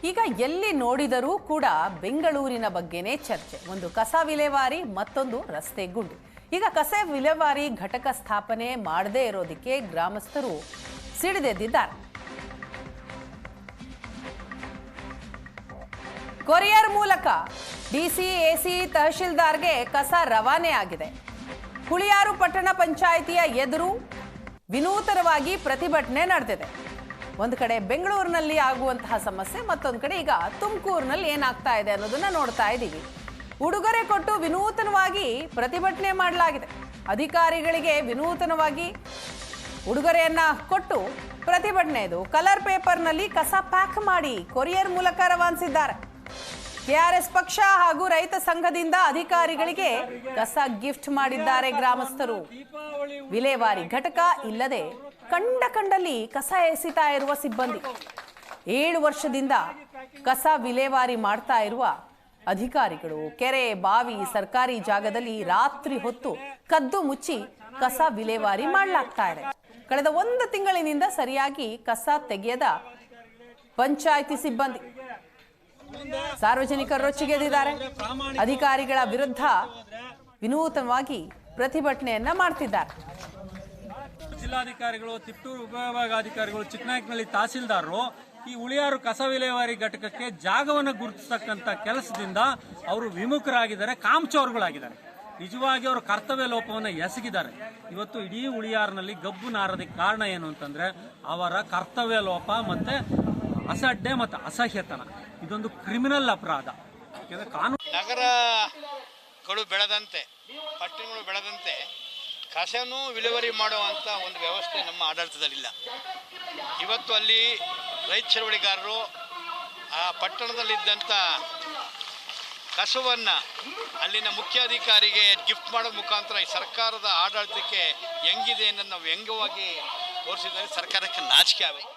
ಈಗ ಎಲ್ಲಿ ನೋಡಿದರೂ ಕೂಡ ಬೆಂಗಳೂರಿನ ಬಗ್ಗೆನೇ ಚರ್ಚೆ. ಒಂದು ಕಸ ವಿಲೇವಾರಿ, ಮತ್ತೊಂದು ರಸ್ತೆ ಗುಂಡಿ. ಈಗ ಕಸ ವಿಲೇವಾರಿ ಘಟಕ ಸ್ಥಾಪನೆ ಮಾಡದೇ ಇರೋದಕ್ಕೆ ಗ್ರಾಮಸ್ಥರು ಸಿಡಿದೆದ್ದಿದ್ದಾರೆ. ಕೊರಿಯರ್ ಮೂಲಕ ಡಿಸಿ, ಎಸಿ, ತಹಶೀಲ್ದಾರ್ಗೆ ಕಸ ರವಾನೆ ಆಗಿದೆ. ಹುಳಿಯಾರು ಪಟ್ಟಣ ಪಂಚಾಯಿತಿಯ ಎದುರು ವಿನೂತನವಾಗಿ ಪ್ರತಿಭಟನೆ ನಡೆದಿದೆ. ಒಂದು ಕಡೆ ಬೆಂಗಳೂರಿನಲ್ಲಿ ಆಗುವಂತಹ ಸಮಸ್ಯೆ, ಮತ್ತೊಂದು ಕಡೆ ಈಗ ತುಮಕೂರಿನಲ್ಲಿ ಏನಾಗ್ತಾ ಇದೆ ಅನ್ನೋದನ್ನ ನೋಡ್ತಾ ಇದ್ದೀವಿ. ಉಡುಗೊರೆ ಕೊಟ್ಟು ವಿನೂತನವಾಗಿ ಪ್ರತಿಭಟನೆ ಮಾಡಲಾಗಿದೆ. ಅಧಿಕಾರಿಗಳಿಗೆ ವಿನೂತನವಾಗಿ ಉಡುಗೊರೆಯನ್ನ ಕೊಟ್ಟು ಪ್ರತಿಭಟನೆ. ಇದು ಕಲರ್ ಪೇಪರ್ನಲ್ಲಿ ಕಸ ಪ್ಯಾಕ್ ಮಾಡಿ ಕೊರಿಯರ್ ಮೂಲಕ ರವಾನಿಸಿದ್ದಾರೆ. ಕೆಆರ್ಎಸ್ ಪಕ್ಷ ಹಾಗೂ ರೈತ ಸಂಘದಿಂದ ಅಧಿಕಾರಿಗಳಿಗೆ ಕಸ ಗಿಫ್ಟ್ ಮಾಡಿದ್ದಾರೆ ಗ್ರಾಮಸ್ಥರು. ವಿಲೇವಾರಿ ಘಟಕ ಇಲ್ಲದೆ ಕಂಡಲ್ಲಿ ಕಸ ಎಸಿತಾ ಇರುವ ಸಿಬ್ಬಂದಿ, 7 ವರ್ಷದಿಂದ ಕಸ ವಿಲೇವಾರಿ ಮಾಡ್ತಾ ಇರುವ ಅಧಿಕಾರಿಗಳು ಕೆರೆ, ಬಾವಿ, ಸರ್ಕಾರಿ ಜಾಗದಲ್ಲಿ ರಾತ್ರಿ ಹೊತ್ತು ಕದ್ದು ಮುಚ್ಚಿ ಕಸ ವಿಲೇವಾರಿ ಮಾಡಲಾಗ್ತಾ ಇದೆ. ಕಳೆದ 1 ತಿಂಗಳಿನಿಂದ ಸರಿಯಾಗಿ ಕಸ ತೆಗೆಯದ ಪಂಚಾಯಿತಿ ಸಿಬ್ಬಂದಿ ಸಾರ್ವಜನಿಕರು ರೊಚ್ಚಿಗೆದ್ದಿದ್ದಾರೆ. ಅಧಿಕಾರಿಗಳ ವಿರುದ್ಧ ವಿನೂತನವಾಗಿ ಪ್ರತಿಭಟನೆಯನ್ನ ಮಾಡ್ತಿದ್ದಾರೆ. ಜಿಲ್ಲಾಧಿಕಾರಿಗಳು, ತಿಪ್ಟೂರು ಉಪವಿಭಾಗಾಧಿಕಾರಿಗಳು, ಚಿಕ್ಕನಾಯಕನಹಳ್ಳಿ ತಹಸೀಲ್ದಾರರು ಈ ಉಳಿಯಾರು ಕಸ ವಿಲೇವಾರಿ ಘಟಕಕ್ಕೆ ಜಾಗವನ್ನು ಗುರುತಿಸತಕ್ಕಂಥ ಕೆಲಸದಿಂದ ಅವರು ವಿಮುಖರಾಗಿದ್ದಾರೆ, ಕಾಮಚೋರುಗಳಾಗಿದ್ದಾರೆ. ನಿಜವಾಗಿ ಅವರು ಕರ್ತವ್ಯ ಲೋಪವನ್ನು ಎಸಗಿದ್ದಾರೆ. ಇವತ್ತು ಇಡೀ ಉಳಿಯಾರಿನಲ್ಲಿ ಗಬ್ಬು ನಾರೋದಕ್ಕೆ ಕಾರಣ ಏನು ಅಂತಂದ್ರೆ ಅವರ ಕರ್ತವ್ಯ ಲೋಪ ಮತ್ತೆ ಅಸಡ್ಡೆ ಮತ್ತು ಅಸಹ್ಯತನ. ಇದೊಂದು ಕ್ರಿಮಿನಲ್ ಅಪರಾಧ. ಕಾನೂನು ನಗರಗಳು ಬೆಳೆದಂತೆ, ಪಟ್ಟಣಗಳು ಬೆಳೆದಂತೆ ಕಸನೂ ವಿಲೇವಾರಿ ಮಾಡುವಂಥ ಒಂದು ವ್ಯವಸ್ಥೆ ನಮ್ಮ ಆಡಳಿತದಲ್ಲಿಲ್ಲ. ಇವತ್ತು ಅಲ್ಲಿ ರೈತ ಚಳವಳಿಗಾರರು ಆ ಪಟ್ಟಣದಲ್ಲಿದ್ದಂಥ ಕಸವನ್ನು ಅಲ್ಲಿನ ಮುಖ್ಯಾಧಿಕಾರಿಗೆ ಗಿಫ್ಟ್ ಮಾಡೋದ್ರ ಮುಖಾಂತರ ಈ ಸರ್ಕಾರದ ಆಡಳಿತಕ್ಕೆ ಹೆಂಗಿದೆ ಅನ್ನೋದು ನಾವು ವ್ಯಂಗ್ಯವಾಗಿ ತೋರಿಸಿದರೆ ಸರ್ಕಾರಕ್ಕೆ ನಾಚಿಕೆ ಆಗುತ್ತೆ.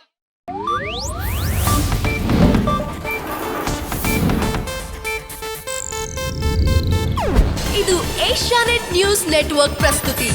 ಇದು ಏಷ್ಯಾನೆಟ್ ನ್ಯೂಸ್ ನೆಟ್ವರ್ಕ್ ಪ್ರಸ್ತುತಿ.